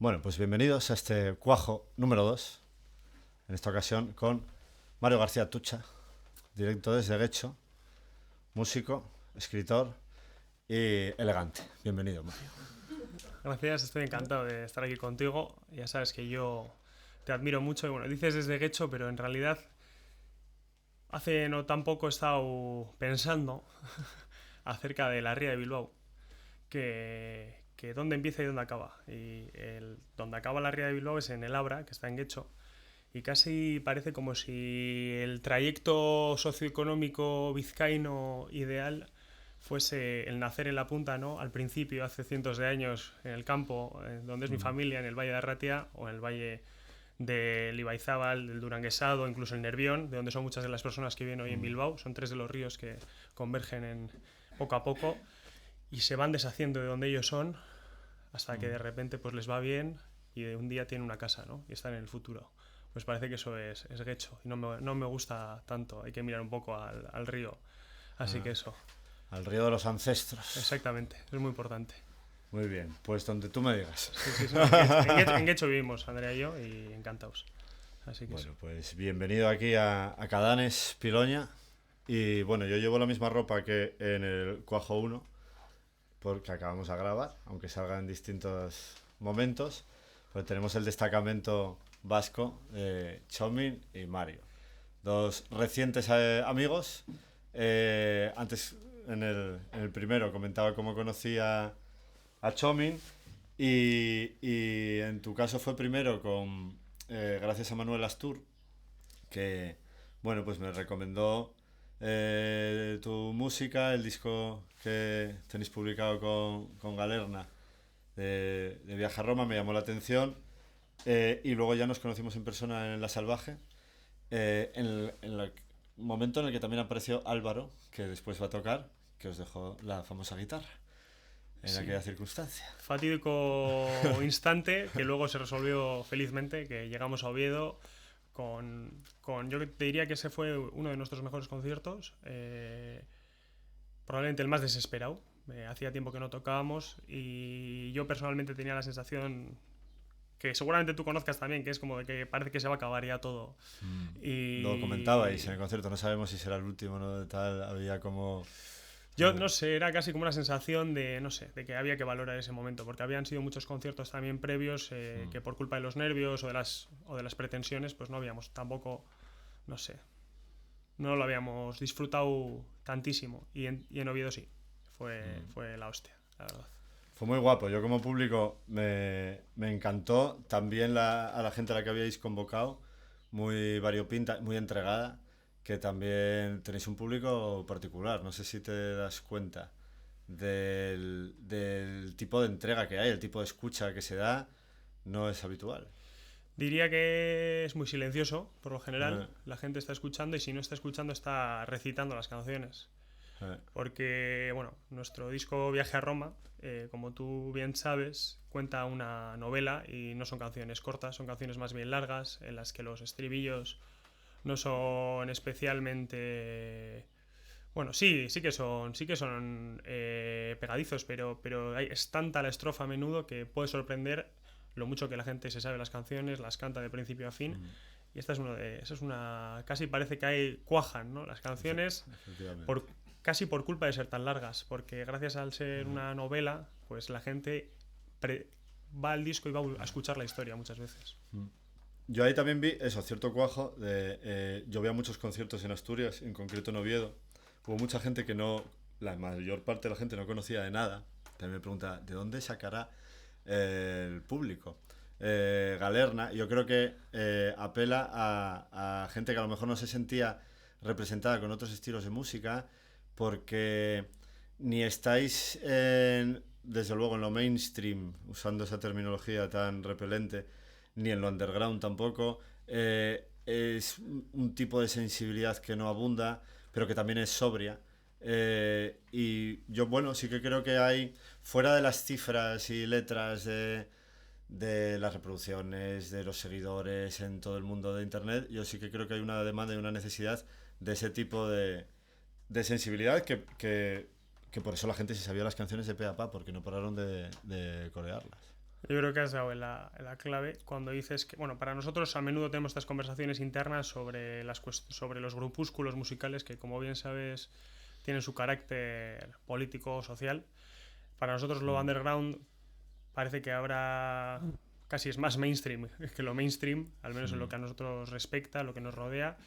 Bueno, pues bienvenidos a este cuajo número 2, en esta ocasión con Mario García Tucha, directo desde Guecho, músico, escritor y elegante. Bienvenido, Mario. Gracias, estoy encantado de estar aquí contigo. Ya sabes que yo te admiro mucho y bueno, dices desde Guecho, pero en realidad hace no tan poco he estado pensando acerca de la ría de Bilbao, que dónde empieza y dónde acaba. Donde acaba la ría de Bilbao es en el Abra, que está en Guecho, y casi parece como si el trayecto socioeconómico vizcaíno ideal fuese el nacer en la punta, ¿no? Al principio, hace cientos de años, en el campo, donde es mi familia, en el Valle de Arratia, o en el Valle del Ibaizábal, del Duranguesado, incluso el Nervión, de donde son muchas de las personas que viven hoy en Bilbao. Son tres de los ríos que convergen poco a poco y se van deshaciendo de donde ellos son hasta que de repente pues les va bien y de un día tienen una casa, ¿no? Y están en el futuro. Pues parece que eso es Guecho y no me gusta tanto. Hay que mirar un poco al río. Así que eso, Al río de los ancestros. exactamente, es muy importante. Muy bien, pues donde tú me digas. Sí, sí, sí. En Guecho vivimos, Andrea y yo, y encantados. Así que eso. Bueno, pues bienvenido aquí a Cadanes, Piloña. Y bueno, yo llevo la misma ropa que en el Cuajo 1, porque acabamos de grabar, aunque salga en distintos momentos. Pues tenemos el destacamento vasco, Chomin y Mario. Dos recientes amigos. Antes, en el primero, comentaba cómo conocía a Chomin. Y en tu caso fue primero gracias a Manuel Astur, que bueno, pues me recomendó tu música, el disco que tenéis publicado con Galerna de Viaje a Roma, me llamó la atención. Y luego ya nos conocimos en persona en La Salvaje, en el momento en el que también apareció Álvaro, que después va a tocar, que os dejó la famosa guitarra en Sí. aquella circunstancia. Fatídico instante que luego se resolvió felizmente, que llegamos a Oviedo yo te diría que ese fue uno de nuestros mejores conciertos, probablemente el más desesperado. Hacía tiempo que no tocábamos y yo personalmente tenía la sensación que seguramente tú conozcas también, que es como de que parece que se va a acabar ya todo. Lo comentabais en el concierto, no sabemos si será el último, ¿no? De tal, había como... Yo no sé, era casi como una sensación de, no sé, de que había que valorar ese momento, porque habían sido muchos conciertos también previos que por culpa de los nervios o de las pretensiones, pues no habíamos tampoco, no sé, no lo habíamos disfrutado tantísimo. Y en Oviedo sí, fue la hostia, la verdad. Fue muy guapo, yo como público me encantó, también a la gente a la que habíais convocado, muy variopinta, muy entregada, que también tenéis un público particular, no sé si te das cuenta del tipo de entrega que hay, el tipo de escucha que se da, no es habitual. Diría que es muy silencioso, por lo Eh, general. La gente está escuchando y si no está escuchando está recitando las canciones. eh, Porque, bueno, nuestro disco Viaje a Roma, como tú bien sabes, cuenta una novela y no son canciones cortas, son canciones más bien largas, en las que los estribillos no son especialmente... Bueno, sí que son pegadizos, pero es tanta la estrofa a menudo que puede sorprender lo mucho que la gente se sabe las canciones, las canta de principio a fin. Y esa es una... Casi parece que hay cuajan, ¿no? Las canciones efectivamente. por, casi por culpa de ser tan largas, porque gracias al ser una novela, pues la gente va al disco y va a escuchar la historia muchas veces. Yo ahí también vi eso, cierto cuajo. Yo veía muchos conciertos en Asturias, en concreto en Oviedo. Hubo mucha gente que no, la mayor parte de la gente no conocía de nada. También me pregunta, ¿de dónde sacará el público? Galerna, yo creo que apela a gente que a lo mejor no se sentía representada con otros estilos de música, porque ni estáis desde luego en lo mainstream, usando esa terminología tan repelente, ni en lo underground tampoco. Es un tipo de sensibilidad que no abunda, pero que también es sobria. Y yo, bueno, sí que creo que hay, fuera de las cifras y letras de las reproducciones, de los seguidores en todo el mundo de Internet, yo sí que creo que hay una demanda y una necesidad de ese tipo de sensibilidad que por eso la gente se sabía las canciones de pe a pa, porque no pararon de corearlas. Yo creo que has dado en la clave cuando dices que, bueno, para nosotros a menudo tenemos estas conversaciones internas sobre, sobre los grupúsculos musicales que, como bien sabes, tienen su carácter político o social. Para nosotros lo underground parece que ahora casi es más mainstream que lo mainstream, al menos en lo que a nosotros respecta, lo que nos rodea.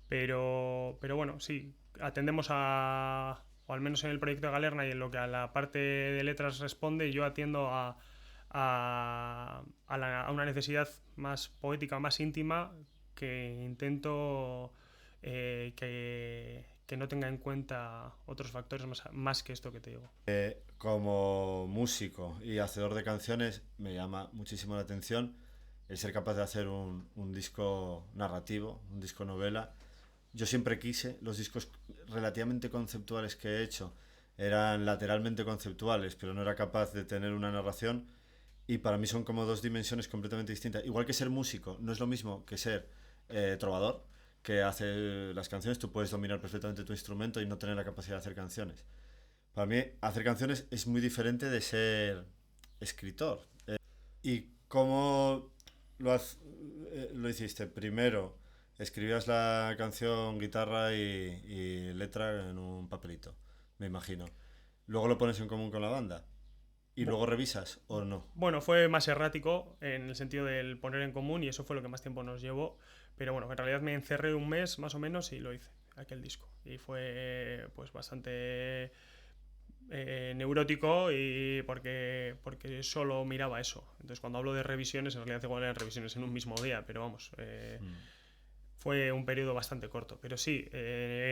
Pero bueno, sí, atendemos a, o al menos en el proyecto de Galerna y en lo que a la parte de letras responde, yo atiendo a una necesidad más poética, más íntima, que intento que no tenga en cuenta otros factores más que esto que te digo. Como músico y hacedor de canciones, me llama muchísimo la atención el ser capaz de hacer un disco narrativo, un disco novela. Yo siempre quise, los discos relativamente conceptuales que he hecho eran lateralmente conceptuales, pero no era capaz de tener una narración, y para mí son como dos dimensiones completamente distintas. Igual que ser músico, no es lo mismo que ser trovador, que hace las canciones. Tú puedes dominar perfectamente tu instrumento y no tener la capacidad de hacer canciones. Para mí, hacer canciones es muy diferente de ser escritor. ¿Y cómo lo hiciste? Primero, escribías la canción, guitarra y letra en un papelito, me imagino. Luego lo pones en común con la banda. ¿Y luego revisas o no? Bueno, fue más errático en el sentido del poner en común y eso fue lo que más tiempo nos llevó. Pero bueno, en realidad me encerré un mes más o menos y lo hice, aquel disco. Y fue pues bastante neurótico y porque solo miraba eso. Entonces cuando hablo de revisiones, en realidad igual eran revisiones en un mismo día, pero vamos, fue un periodo bastante corto. Pero sí,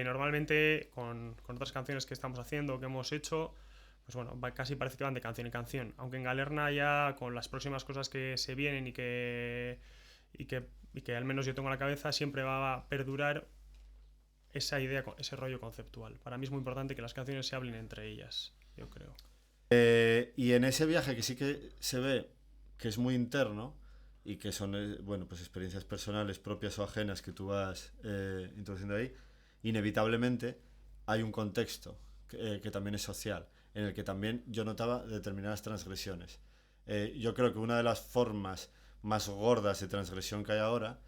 normalmente con otras canciones que estamos haciendo, que hemos hecho, pues bueno, casi parece que van de canción en canción. Aunque en Galerna ya con las próximas cosas que se vienen y que al menos yo tengo en la cabeza, siempre va a perdurar esa idea, ese rollo conceptual. Para mí es muy importante que las canciones se hablen entre ellas, yo creo. Y en ese viaje que sí que se ve que es muy interno y que son bueno, pues experiencias personales propias o ajenas que tú vas introduciendo ahí, inevitablemente hay un contexto que también es social, en el que también yo notaba determinadas transgresiones. Yo creo que una de las formas más gordas de transgresión que hay ahora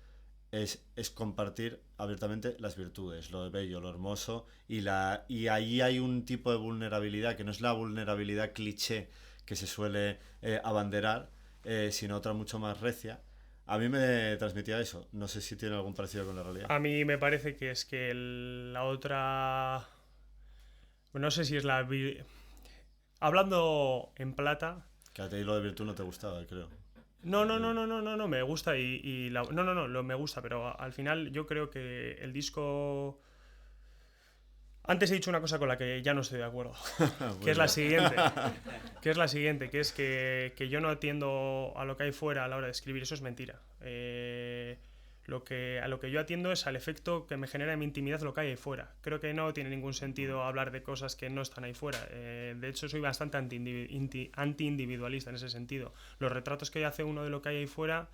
es compartir abiertamente las virtudes, lo bello, lo hermoso, y ahí hay un tipo de vulnerabilidad que no es la vulnerabilidad cliché que se suele abanderar, sino otra mucho más recia. A mí me transmitía eso. No sé si tiene algún parecido con la realidad. A mí me parece que es que la otra... No sé si es la... Hablando en plata... Que a ti lo de virtud no te gustaba, creo. No, me gusta no, me gusta, pero al final yo creo que el disco... Antes he dicho una cosa con la que ya no estoy de acuerdo, que es la siguiente, que es que yo no atiendo a lo que hay fuera a la hora de escribir, eso es mentira. A lo que yo atiendo es al efecto que me genera en mi intimidad lo que hay ahí fuera. Creo que no tiene ningún sentido hablar de cosas que no están ahí fuera. De hecho, soy bastante anti-individualista en ese sentido. Los retratos que hace uno de lo que hay ahí fuera,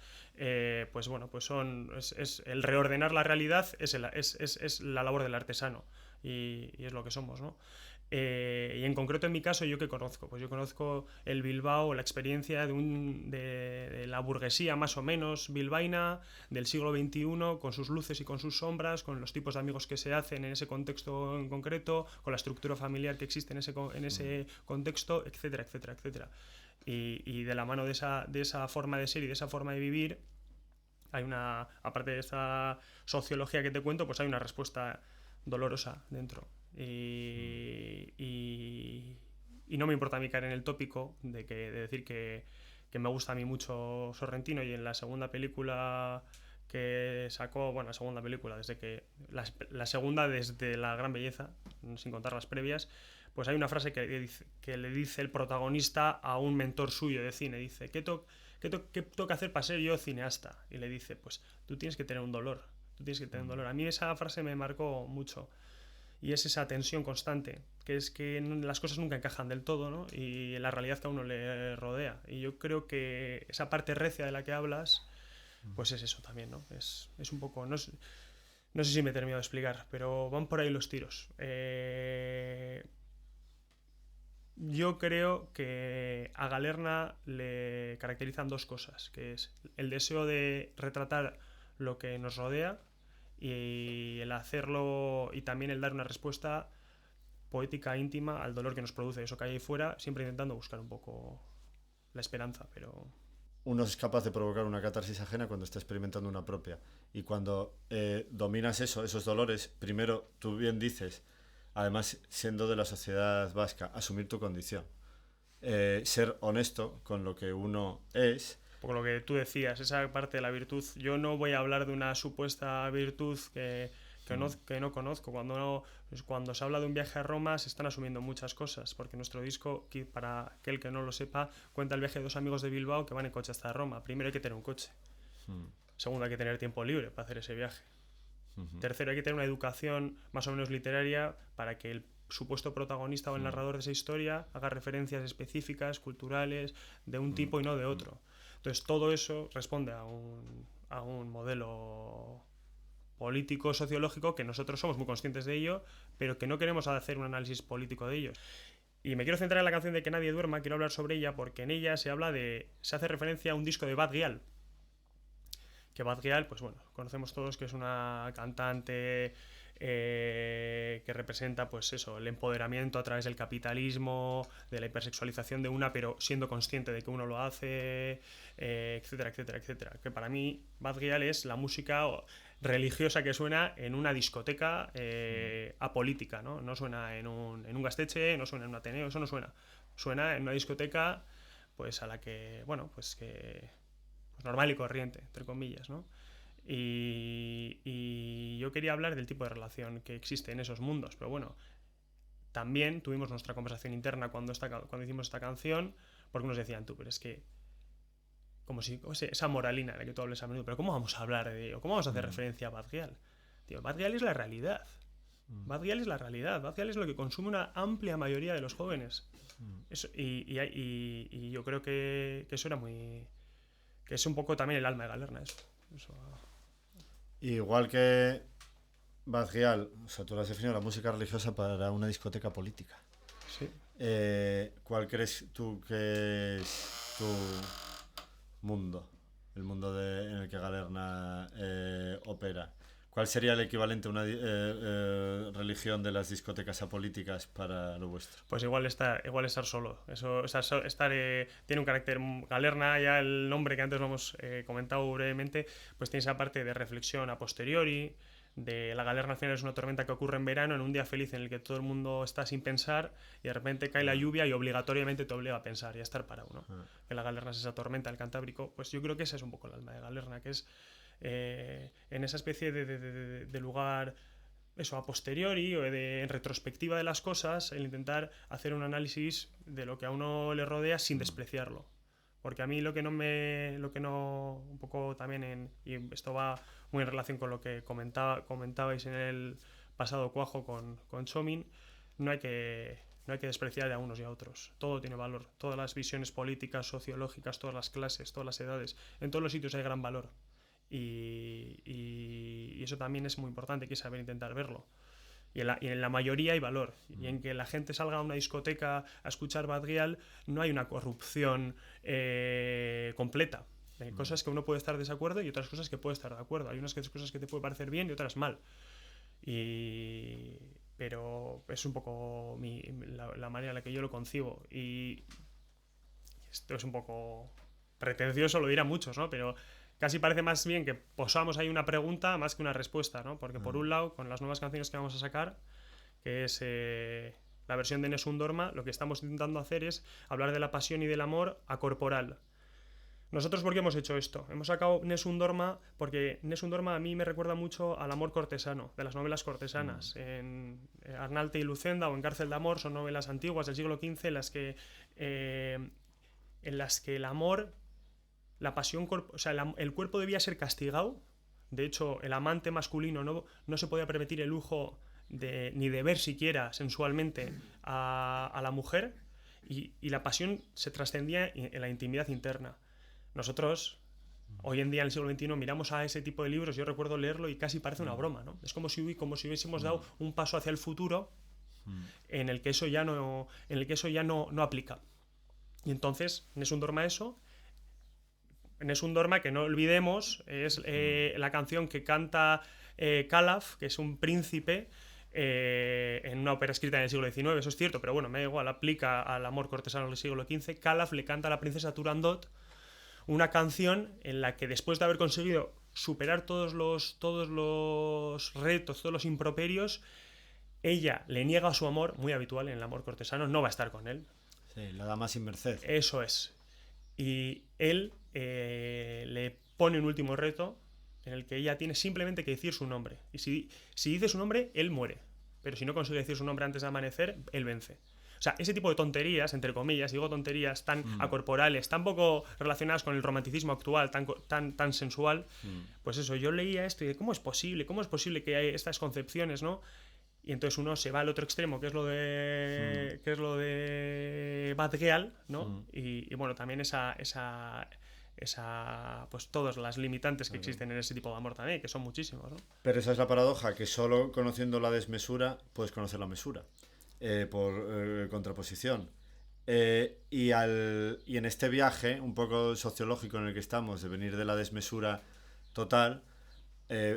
pues bueno, pues es el reordenar la realidad, es la labor del artesano. Y es lo que somos, ¿no? Y en concreto en mi caso, ¿yo qué conozco? Pues yo conozco el Bilbao, la experiencia de la burguesía más o menos bilbaína del siglo XXI, con sus luces y con sus sombras, con los tipos de amigos que se hacen en ese contexto en concreto, con la estructura familiar que existe en ese contexto, etcétera, etcétera, etcétera. Y de la mano de esa forma de ser y de esa forma de vivir, aparte de esta sociología que te cuento, pues hay una respuesta dolorosa dentro. Y no me importa a mí caer en el tópico de decir que me gusta a mí mucho Sorrentino, y en la segunda película que sacó, bueno, la segunda película, la segunda desde La Gran Belleza, sin contar las previas, pues hay una frase que le dice el protagonista a un mentor suyo de cine, dice, ¿qué tengo que hacer para ser yo cineasta? Y le dice, pues tú tienes que tener un dolor. A mí esa frase me marcó mucho. Y es esa tensión constante, que es que las cosas nunca encajan del todo, ¿no? Y la realidad que a uno le rodea. Y yo creo que esa parte recia de la que hablas, pues es eso también, ¿no? Es un poco... No sé si me he terminado de explicar, pero van por ahí los tiros. Yo creo que a Galerna le caracterizan dos cosas, que es el deseo de retratar lo que nos rodea y el hacerlo, y también el dar una respuesta poética íntima al dolor que nos produce eso que hay ahí fuera, siempre intentando buscar un poco la esperanza, pero... Uno es capaz de provocar una catarsis ajena cuando está experimentando una propia. Y cuando dominas eso, esos dolores, primero, tú bien dices, además siendo de la sociedad vasca, asumir tu condición. Ser honesto con lo que uno es. Por lo que tú decías, esa parte de la virtud, yo no voy a hablar de una supuesta virtud que no conozco. Cuando se habla de un viaje a Roma se están asumiendo muchas cosas, porque nuestro disco, para aquel que no lo sepa, cuenta el viaje de dos amigos de Bilbao que van en coche hasta Roma. Primero hay que tener un coche. Segundo, hay que tener tiempo libre para hacer ese viaje. Tercero, hay que tener una educación más o menos literaria para que el supuesto protagonista o el narrador de esa historia haga referencias específicas, culturales, de un tipo y no de otro. Entonces todo eso responde a un modelo político, sociológico, que nosotros somos muy conscientes de ello, pero que no queremos hacer un análisis político de ello. Y me quiero centrar en la canción de Que nadie duerma, quiero hablar sobre ella porque en ella se hace referencia a un disco de Bad Gyal. Que Bad Gyal, pues bueno, conocemos todos que es una cantante que representa pues eso, el empoderamiento a través del capitalismo, de la hipersexualización de una, pero siendo consciente de que uno lo hace, etcétera, etcétera, etcétera. Que para mí Bad Gyal es la música religiosa que suena en una discoteca apolítica, ¿no? No suena en un gasteche, no suena en un ateneo, eso no suena. Suena en una discoteca pues a la que, bueno, pues que pues normal y corriente, entre comillas, ¿no? Y yo quería hablar del tipo de relación que existe en esos mundos, pero bueno, también tuvimos nuestra conversación interna cuando hicimos esta canción, porque nos decían, pero es que como si esa moralina de la que tú hablas a menudo, pero ¿cómo vamos a hablar de ello? ¿Cómo vamos a hacer referencia a Bad Gyal? Tío, Bad Gyal es la realidad. Bad Gyal es la realidad. Bad Gyal es lo que consume una amplia mayoría de los jóvenes. Eso, y yo creo que eso era muy... que es un poco también el alma de Galerna, eso. Igual que Bad Gyal, o sea, tú lo has definido, la música religiosa para una discoteca política. Sí. ¿Cuál crees tú que es tu mundo? El mundo en el que Galerna opera. ¿Cuál sería el equivalente a una religión de las discotecas apolíticas para lo vuestro? Pues igual estar solo. Eso, o sea, tiene un carácter. Galerna, ya el nombre que antes lo hemos comentado brevemente, pues tiene esa parte de reflexión a posteriori. La Galerna al final es una tormenta que ocurre en verano, en un día feliz en el que todo el mundo está sin pensar y de repente cae la lluvia y obligatoriamente te obliga a pensar y a estar parado, ¿no? Que la Galerna es esa tormenta del Cantábrico. Pues yo creo que esa es un poco el alma de Galerna, que es en esa especie de lugar, eso, a posteriori o en retrospectiva de las cosas, el intentar hacer un análisis de lo que a uno le rodea sin despreciarlo. Porque a mí lo que no, un poco también, y esto va muy en relación con lo que comentabais en el pasado cuajo con Chomin, no hay que despreciar a unos y a otros. Todo tiene valor. Todas las visiones políticas, sociológicas, todas las clases, todas las edades, en todos los sitios hay gran valor. Y eso también es muy importante, hay que saber intentar verlo. Y en la mayoría hay valor. Y en que la gente salga a una discoteca a escuchar Bad Gyal no hay una corrupción completa. Hay cosas que uno puede estar de desacuerdo y otras cosas que puede estar de acuerdo. Hay unas cosas que te puede parecer bien y otras mal. Pero es un poco la manera en la que yo lo concibo. Y esto es un poco pretencioso, lo dirán muchos, ¿no? Pero casi parece más bien que posamos ahí una pregunta más que una respuesta, ¿no? Porque por un lado, con las nuevas canciones que vamos a sacar, que es la versión de Nessun Dorma, lo que estamos intentando hacer es hablar de la pasión y del amor acorporal. ¿Nosotros por qué hemos hecho esto? Hemos sacado Nessun Dorma porque Nessun Dorma a mí me recuerda mucho al amor cortesano, de las novelas cortesanas. En Arnalte y Lucenda o en Cárcel de Amor son novelas antiguas del siglo XV en las que el amor... La pasión, o sea, el cuerpo debía ser castigado. De hecho, el amante masculino no se podía permitir el lujo ni de ver siquiera sensualmente a la mujer, y la pasión se trascendía en la intimidad interna. Nosotros, hoy en día en el siglo XXI, miramos a ese tipo de libros, yo recuerdo leerlo y casi parece una broma, ¿no? Es como si hubiésemos dado un paso hacia el futuro en el que eso ya no aplica. Y entonces, Nessun Dorma eso. Nessun Dorma, que no olvidemos, es la canción que canta Calaf, que es un príncipe en una ópera escrita en el siglo XIX, eso es cierto, pero bueno, me da igual, aplica al amor cortesano del siglo XV. Calaf le canta a la princesa Turandot una canción en la que, después de haber conseguido superar todos los retos, todos los improperios, ella le niega su amor, muy habitual en el amor cortesano, no va a estar con él. Sí, la dama sin merced. Eso es. Y él le pone un último reto en el que ella tiene simplemente que decir su nombre. Y si dice su nombre, él muere. Pero si no consigue decir su nombre antes de amanecer, él vence. O sea, ese tipo de tonterías, entre comillas, digo tonterías tan acorporales, tan poco relacionadas con el romanticismo actual, tan sensual, pues eso, yo leía esto y de ¿cómo es posible que hay estas concepciones, ¿no? Y entonces uno se va al otro extremo, que es lo de Bad Gyal, ¿no? Y bueno, también pues todas las limitantes que existen en ese tipo de amor también, que son muchísimos, ¿no? Pero esa es la paradoja, que solo conociendo la desmesura puedes conocer la mesura, por contraposición. Y en este viaje un poco sociológico en el que estamos, de venir de la desmesura total,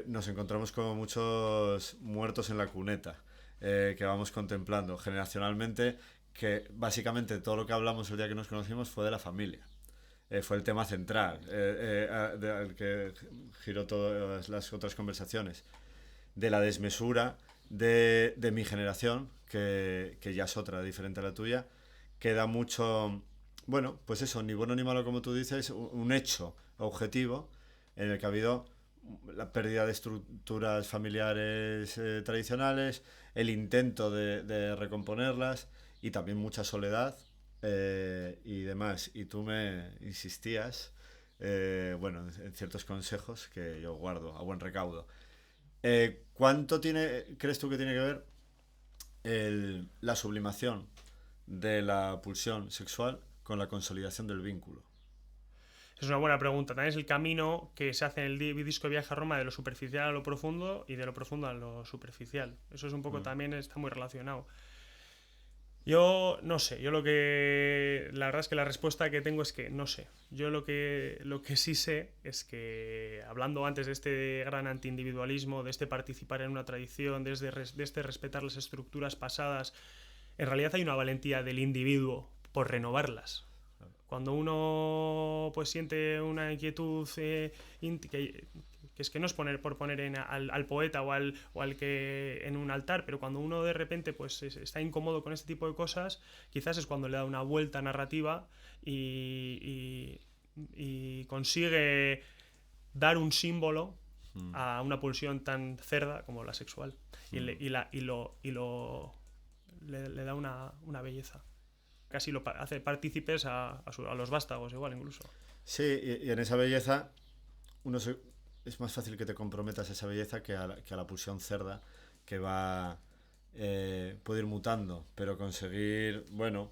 nos encontramos con muchos muertos en la cuneta, que vamos contemplando generacionalmente, que básicamente todo lo que hablamos el día que nos conocimos fue de la familia. Fue el tema central al que giró todas las otras conversaciones, de la desmesura de mi generación, que ya es otra, diferente a la tuya, que da mucho, bueno, pues eso, ni bueno ni malo como tú dices, un hecho objetivo en el que ha habido la pérdida de estructuras familiares tradicionales, el intento de recomponerlas, y también mucha soledad y demás. Y tú me insistías, bueno, en ciertos consejos que yo guardo a buen recaudo. ¿Cuánto crees tú que tiene que ver la sublimación de la pulsión sexual con la consolidación del vínculo? Es una buena pregunta. También es el camino que se hace en el disco Viaje a Roma, de lo superficial a lo profundo y de lo profundo a lo superficial. Eso es un poco también está muy relacionado. Yo no sé, la verdad es que la respuesta que tengo es que no sé. Yo lo que sí sé es que, hablando antes de este gran antiindividualismo, de este participar en una tradición, de este respetar las estructuras pasadas, en realidad hay una valentía del individuo por renovarlas. Cuando uno pues siente una inquietud que es que no es por poner al poeta o al que en un altar, pero cuando uno de repente pues está incómodo con este tipo de cosas, quizás es cuando le da una vuelta narrativa y consigue dar un símbolo a una pulsión tan cerda como la sexual, y le da una belleza. Casi lo hace partícipes a los vástagos igual incluso. Sí, y en esa belleza es más fácil que te comprometas a esa belleza que a la pulsión cerda, que puede ir mutando, pero conseguir, bueno,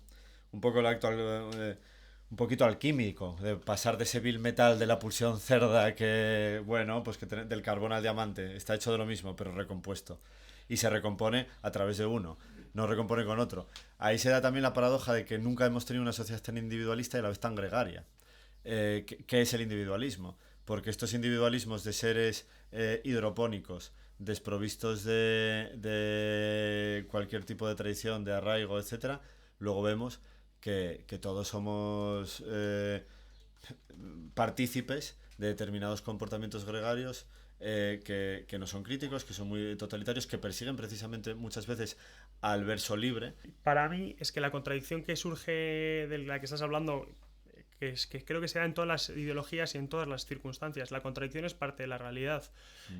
un poco un poquito alquímico, de pasar de ese vil metal de la pulsión cerda que, bueno, pues que del carbón al diamante, está hecho de lo mismo, pero recompuesto. Y se recompone a través de uno, no recompone con otro. Ahí se da también la paradoja de que nunca hemos tenido una sociedad tan individualista y a la vez tan gregaria. ¿Qué es el individualismo? Porque estos individualismos de seres hidropónicos, desprovistos de cualquier tipo de tradición, de arraigo, etcétera, luego vemos que todos somos partícipes de determinados comportamientos gregarios, que no son críticos, que son muy totalitarios, que persiguen precisamente muchas veces al verso libre. Para mí es que la contradicción que surge de la que estás hablando, que creo que se da en todas las ideologías y en todas las circunstancias, la contradicción es parte de la realidad,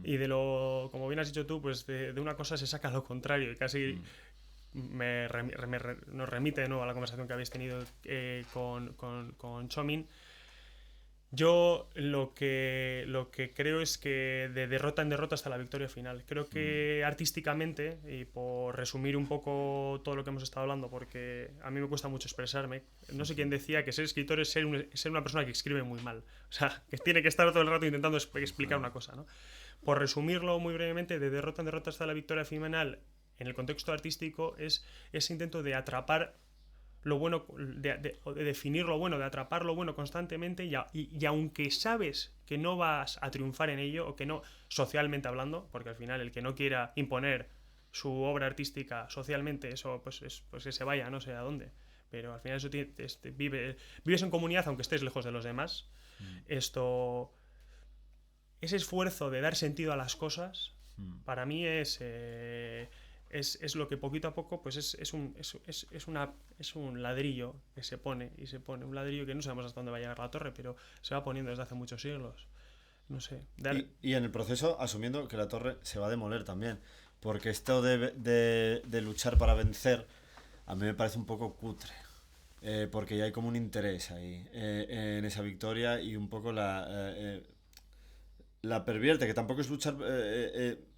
y como bien has dicho tú, pues de una cosa se saca lo contrario, y casi nos remite de nuevo a la conversación que habéis tenido con Chomin. Yo lo que creo es que de derrota en derrota hasta la victoria final. Creo que artísticamente, y por resumir un poco todo lo que hemos estado hablando, porque a mí me cuesta mucho expresarme, no sé quién decía que ser escritor es ser una persona que escribe muy mal. O sea, que tiene que estar todo el rato intentando explicar una cosa, ¿no? Por resumirlo muy brevemente, de derrota en derrota hasta la victoria final, en el contexto artístico es ese intento de atrapar lo bueno, de definir lo bueno, de atrapar lo bueno constantemente y aunque sabes que no vas a triunfar en ello, o que no, socialmente hablando, porque al final el que no quiera imponer su obra artística socialmente, eso pues, pues que se vaya, no sé a dónde. Pero al final eso vives en comunidad aunque estés lejos de los demás. Esto, ese esfuerzo de dar sentido a las cosas, para mí es lo que poquito a poco pues es un ladrillo que se pone y se pone, un ladrillo que no sabemos hasta dónde va a llegar la torre, pero se va poniendo desde hace muchos siglos. No sé. Y en el proceso asumiendo que la torre se va a demoler también, porque esto de luchar para vencer a mí me parece un poco cutre. Porque ya hay como un interés ahí en esa victoria y un poco la pervierte, que tampoco es luchar.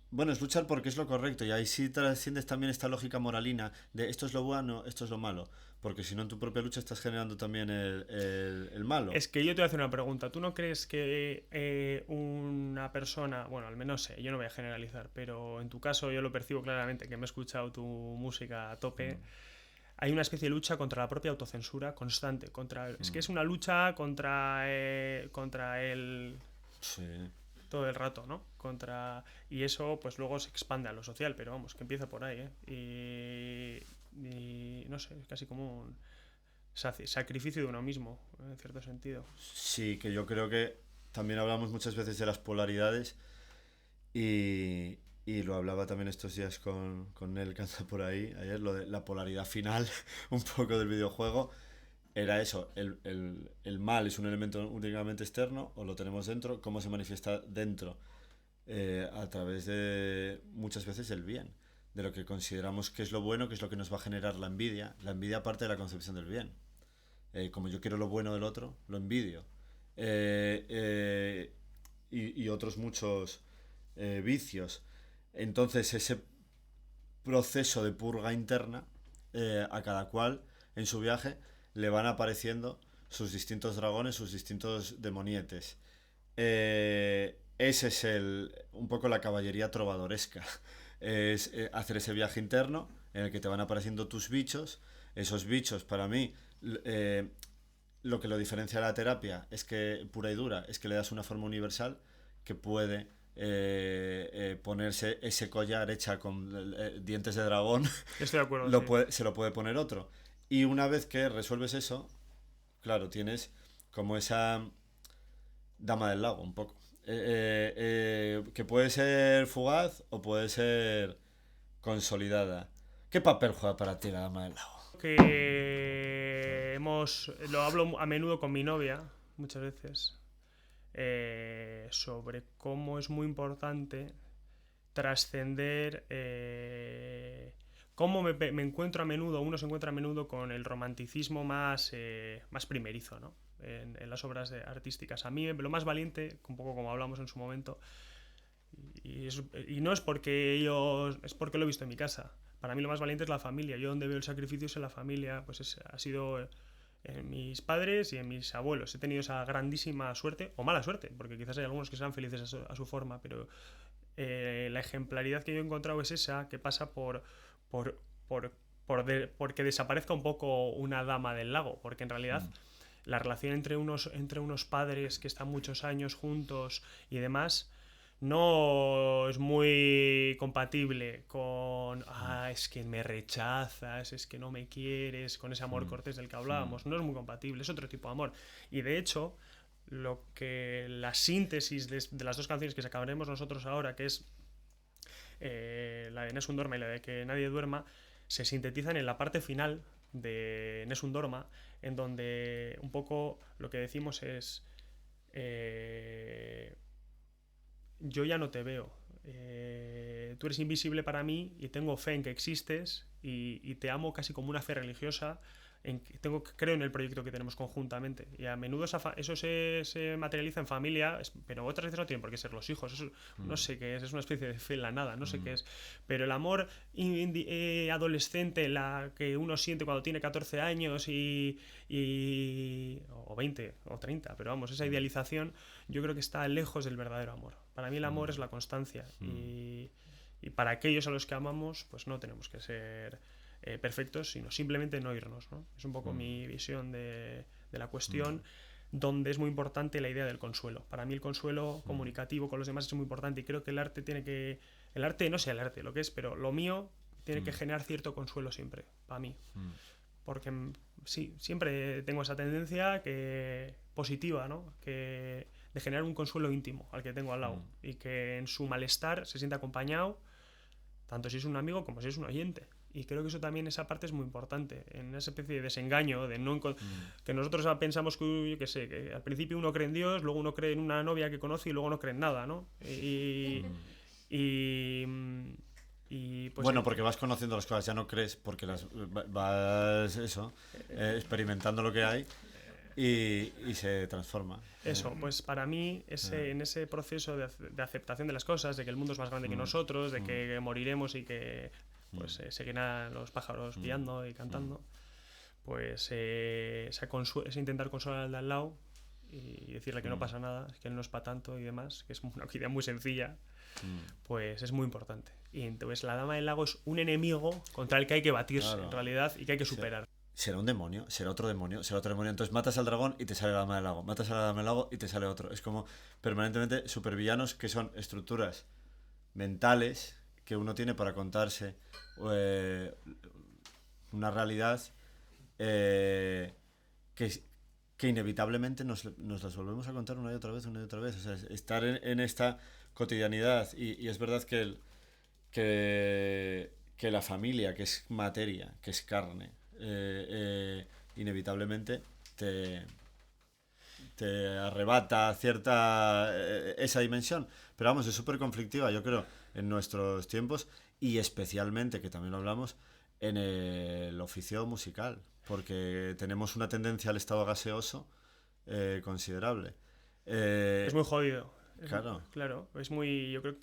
Bueno, es luchar porque es lo correcto, y ahí sí trasciendes también esta lógica moralina de esto es lo bueno, esto es lo malo, porque si no en tu propia lucha estás generando también el malo. Es que yo te voy a hacer una pregunta. ¿Tú no crees que una persona, bueno, al menos sé, yo no voy a generalizar, pero en tu caso yo lo percibo claramente, que me he escuchado tu música a tope, hay una especie de lucha contra la propia autocensura constante, es que es una lucha contra el Sí. todo el rato, ¿no? Y eso pues luego se expande a lo social, pero vamos, que empieza por ahí, y no sé, es casi como un sacrificio de uno mismo, en cierto sentido. Sí, que yo creo que también hablamos muchas veces de las polaridades y lo hablaba también estos días con él que anda por ahí, ayer, lo de la polaridad final un poco del videojuego. Era eso, el mal es un elemento únicamente externo o lo tenemos dentro, cómo se manifiesta dentro, a través de muchas veces el bien, de lo que consideramos que es lo bueno, que es lo que nos va a generar la envidia parte de la concepción del bien. Como yo quiero lo bueno del otro, lo envidio. Eh, eh, y otros muchos vicios. Entonces ese proceso de purga interna, a cada cual en su viaje le van apareciendo sus distintos dragones, sus distintos demonietes. Ese es un poco la caballería trovadoresca. Es hacer ese viaje interno en el que te van apareciendo tus bichos. Esos bichos, para mí, eh, lo que lo diferencia de la terapia es que, pura y dura, es que le das una forma universal que puede ponerse ese collar hecha con dientes de dragón. Estoy de acuerdo, sí. Se lo puede poner otro. Y una vez que resuelves eso, claro, tienes como esa dama del lago, un poco. Que puede ser fugaz o puede ser consolidada. ¿Qué papel juega para ti la dama del lago? Lo hablo a menudo con mi novia, muchas veces, sobre cómo es muy importante trascender, cómo me encuentro a menudo, uno se encuentra a menudo con el romanticismo más primerizo, ¿no? En las obras artísticas. A mí lo más valiente, un poco como hablamos en su momento, y no es porque es porque lo he visto en mi casa. Para mí lo más valiente es la familia. Yo donde veo el sacrificio es en la familia, pues ha sido en mis padres y en mis abuelos. He tenido esa grandísima suerte, o mala suerte, porque quizás hay algunos que serán felices a su forma, pero la ejemplaridad que yo he encontrado es esa, que pasa por, porque desaparezca un poco una dama del lago, porque en realidad la relación entre unos padres que están muchos años juntos y demás no es muy compatible con es que me rechazas, es que no me quieres, con ese amor cortés del que hablábamos. No es muy compatible, es otro tipo de amor. Y de hecho, la síntesis de las dos canciones que sacaremos nosotros ahora, que es la de Nessun Dorma y la de Que Nadie Duerma, se sintetizan en la parte final de Nessun Dorma, en donde un poco lo que decimos es yo ya no te veo, tú eres invisible para mí y tengo fe en que existes y te amo casi como una fe religiosa, creo en el proyecto que tenemos conjuntamente, y a menudo eso se materializa en familia, pero otras veces no tienen por qué ser los hijos. Eso, no sé qué es una especie de fe en la nada, no sé qué es, pero el amor adolescente, la que uno siente cuando tiene 14 años o 20 o 30, pero vamos, esa idealización yo creo que está lejos del verdadero amor. Para mí el amor es la constancia, Y para aquellos a los que amamos, pues no tenemos que ser perfectos, sino simplemente no irnos, ¿no? Es un poco mi visión de la cuestión, donde es muy importante la idea del consuelo. Para mí el consuelo comunicativo con los demás es muy importante y creo que el arte tiene que... El arte, no sé el arte, lo que es, pero lo mío tiene que generar cierto consuelo siempre, para mí. Porque sí, siempre tengo esa tendencia positiva, ¿no? De generar un consuelo íntimo al que tengo al lado y que en su malestar se sienta acompañado, tanto si es un amigo como si es un oyente. Y creo que eso también, esa parte es muy importante, en esa especie de desengaño, de no que nosotros pensamos que, yo qué sé, que al principio uno cree en Dios, luego uno cree en una novia que conoce y luego no cree en nada, ¿no? Y pues bueno, porque vas conociendo las cosas, ya no crees, porque vas eso, experimentando lo que hay y se transforma. Eso, pues para mí, en ese proceso de aceptación de las cosas, de que el mundo es más grande que nosotros, de que moriremos y que pues seguirán los pájaros piando y cantando, pues es intentar consolar al de al lado y decirle que no pasa nada, que él no es para tanto y demás, que es una idea muy sencilla, pues es muy importante. Y entonces la Dama del Lago es un enemigo contra el que hay que batirse, en realidad, y que hay que superar. Será un demonio, será otro demonio, será otro demonio. Entonces matas al dragón y te sale la Dama del Lago, matas a la Dama del Lago y te sale otro. Es como permanentemente supervillanos, que son estructuras mentales que uno tiene para contarse una realidad que inevitablemente nos las volvemos a contar una y otra vez, una y otra vez. O sea, estar en esta cotidianidad y es verdad que la familia, que es materia, que es carne, inevitablemente te arrebata cierta esa dimensión. Pero vamos, es súper conflictiva, yo creo, en nuestros tiempos y especialmente, que también lo hablamos, en el oficio musical, porque tenemos una tendencia al estado gaseoso considerable. Es muy jodido. Claro. Es muy, yo creo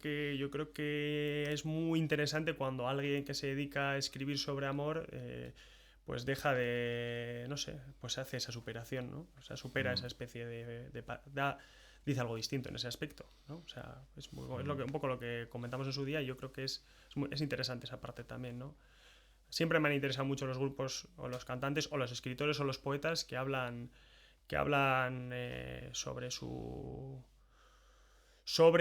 que es muy interesante cuando alguien que se dedica a escribir sobre amor pues deja de, no sé, pues hace esa superación, ¿no? O sea, supera esa especie dice algo distinto en ese aspecto, ¿no? O sea, es un poco lo que comentamos en su día y yo creo que es interesante esa parte también, ¿no? Siempre me han interesado mucho los grupos o los cantantes o los escritores o los poetas que hablan sobre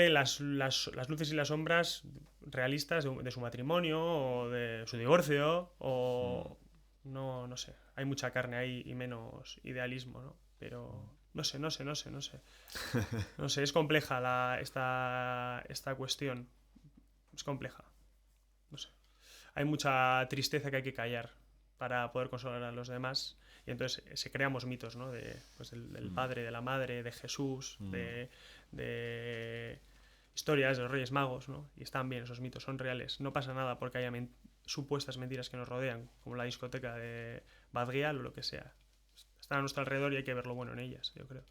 las luces y las sombras realistas de su matrimonio o de su divorcio o no sé, hay mucha carne ahí y menos idealismo, ¿no? Pero no sé. No sé, es compleja esta cuestión. Es compleja. No sé. Hay mucha tristeza que hay que callar para poder consolar a los demás. Y entonces se creamos mitos, ¿no? Del padre, de la madre, de Jesús, de historias de los Reyes Magos, ¿no? Y están bien, esos mitos son reales. No pasa nada porque haya supuestas mentiras que nos rodean, como la discoteca de Bad Gyal o lo que sea. Están a nuestro alrededor y hay que ver lo bueno en ellas, yo creo.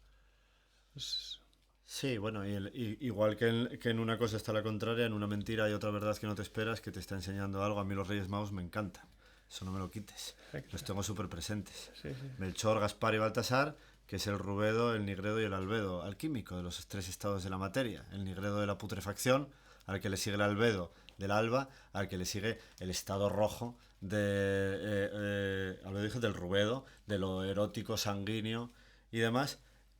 Sí, bueno, igual que en una cosa está la contraria, en una mentira hay otra verdad que no te esperas, que te está enseñando algo. A mí los Reyes Magos me encantan, eso no me lo quites. Los tengo súper presentes. Sí. Melchor, Gaspar y Baltasar, que es el rubedo, el nigredo y el albedo alquímico de los tres estados de la materia. El nigredo de la putrefacción, al que le sigue el albedo del alba, al que le sigue el estado rojo del rubedo, de lo erótico, sanguíneo y demás,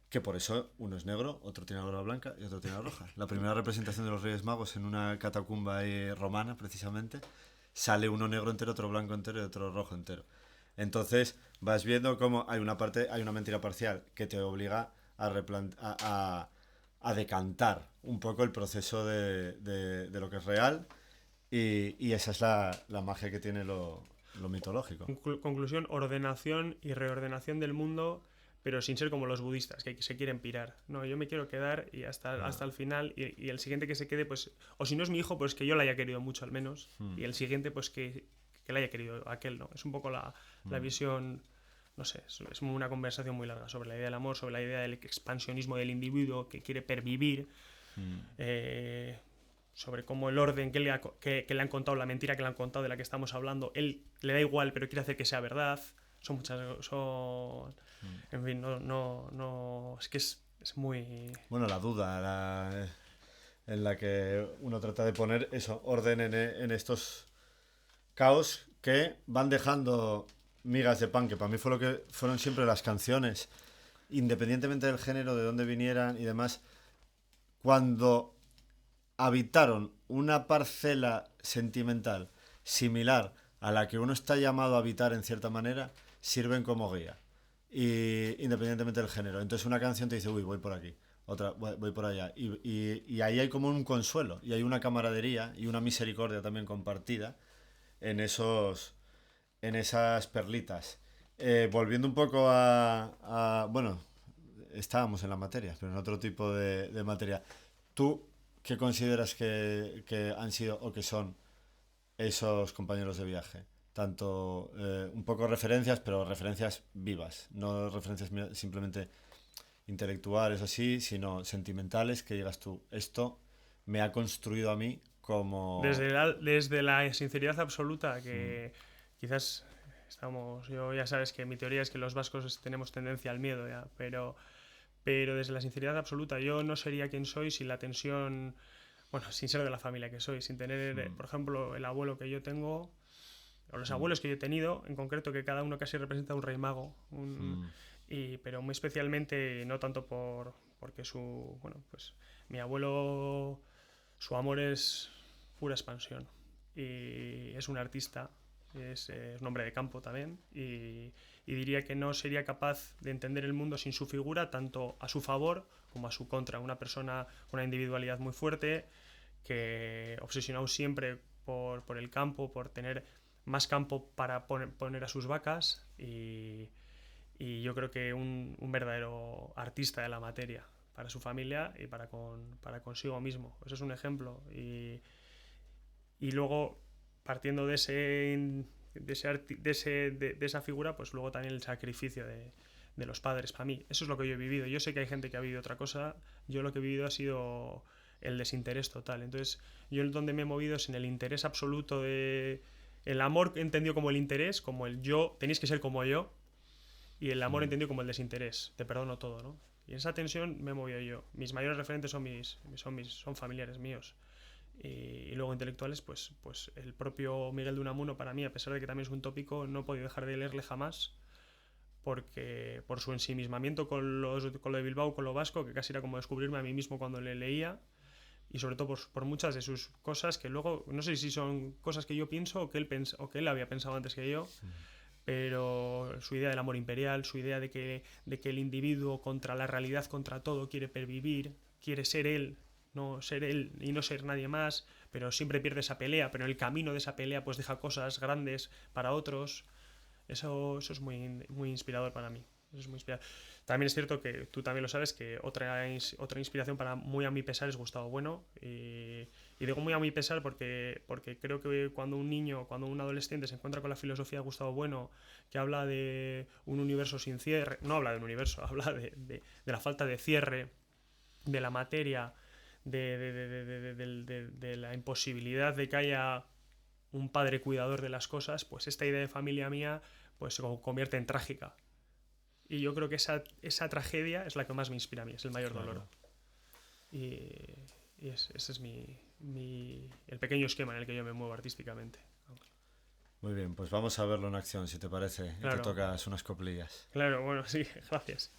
que por eso uno es negro, otro tiene la barba blanca y otro tiene la roja. La primera representación de los Reyes Magos en una catacumba romana, precisamente, sale uno negro entero, otro blanco entero y otro rojo entero. Entonces vas viendo cómo hay una mentira parcial que te obliga a decantar un poco el proceso de lo que es real y esa es la magia que tiene lo mitológico. Conclusión, ordenación y reordenación del mundo, pero sin ser como los budistas, que se quieren pirar. No, yo me quiero quedar y hasta el final, y el siguiente que se quede, pues, o si no es mi hijo, pues que yo la haya querido mucho al menos, y el siguiente, pues que la haya querido aquel, ¿no? Es un poco la visión, no sé, es una conversación muy larga sobre la idea del amor, sobre la idea del expansionismo del individuo que quiere pervivir, sobre cómo el orden que le han contado, la mentira que le han contado, de la que estamos hablando, él le da igual, pero quiere hacer que sea verdad. Son muchas... En fin, no es que es muy... Bueno, la duda, en la que uno trata de poner eso, orden en estos caos que van dejando migas de pan, que para mí fue lo que fueron siempre las canciones, independientemente del género, de dónde vinieran y demás, cuando habitaron una parcela sentimental similar a la que uno está llamado a habitar en cierta manera, sirven como guía. Y independientemente del género. Entonces una canción te dice, uy, voy por aquí, otra, voy por allá. Y ahí hay como un consuelo, y hay una camaradería y una misericordia también compartida en en esas perlitas. Volviendo un poco bueno, estábamos en la materia, pero en otro tipo de materia. ¿Tú qué consideras que han sido o que son esos compañeros de viaje? Tanto un poco referencias, pero referencias vivas, no referencias simplemente intelectuales así, sino sentimentales, que digas tú, esto me ha construido a mí como... Desde la sinceridad absoluta, Mm, que quizás yo ya sabes que mi teoría es que los vascos tenemos tendencia al miedo, ya, pero desde la sinceridad absoluta, yo no sería quien soy sin la tensión, bueno, sin ser de la familia que soy, sin tener, mm, por ejemplo, el abuelo que yo tengo, o los mm, abuelos que yo he tenido, en concreto, que cada uno casi representa un rey mago, mm, pero muy especialmente, no tanto porque bueno, pues mi abuelo, su amor es pura expansión y es un artista, es un hombre de campo también y diría que no sería capaz de entender el mundo sin su figura, tanto a su favor como a su contra. Una persona con una individualidad muy fuerte, que obsesionado siempre por el campo, por tener más campo para poner a sus vacas y yo creo que un verdadero artista de la materia para su familia y para consigo mismo. Eso es un ejemplo. Y luego, partiendo de esa figura, pues luego también el sacrificio de los padres para mí. Eso es lo que yo he vivido. Yo sé que hay gente que ha vivido otra cosa. Yo lo que he vivido ha sido el desinterés total. Entonces, yo donde me he movido es en el interés absoluto de... El amor entendido como el interés, como el yo, tenéis que ser como yo, y el amor mm. entendido como el desinterés, te perdono todo, ¿no? Y en esa tensión me he movido yo. Mis mayores referentes son familiares míos. Y luego intelectuales, pues el propio Miguel de Unamuno para mí, a pesar de que también es un tópico, no he podido dejar de leerle jamás porque por su ensimismamiento con lo de Bilbao, con lo vasco, que casi era como descubrirme a mí mismo cuando le leía, y sobre todo por muchas de sus cosas que luego, no sé si son cosas que yo pienso o que él había pensado antes que yo, pero su idea del amor imperial, su idea de que el individuo contra la realidad, contra todo, quiere pervivir, quiere ser él, no ser él y no ser nadie más, pero siempre pierde esa pelea, pero en el camino de esa pelea pues deja cosas grandes para otros. Eso es muy inspirador para mí. Eso es muy inspirador. También es cierto que tú también lo sabes que otra inspiración para muy a mi pesar es Gustavo Bueno. Y digo muy a mi pesar porque creo que cuando un niño, cuando un adolescente se encuentra con la filosofía de Gustavo Bueno, que habla de un universo sin cierre, no habla de un universo, habla de la falta de cierre, de la materia, de la imposibilidad de que haya un padre cuidador de las cosas, pues esta idea de familia mía pues se convierte en trágica. Y yo creo que esa tragedia es la que más me inspira a mí, es el mayor dolor. Claro. Y, ese es el pequeño esquema en el que yo me muevo artísticamente. Muy bien, pues vamos a verlo en acción, si te parece, y te Claro, tocas unas coplillas. claro, bueno, sí, gracias.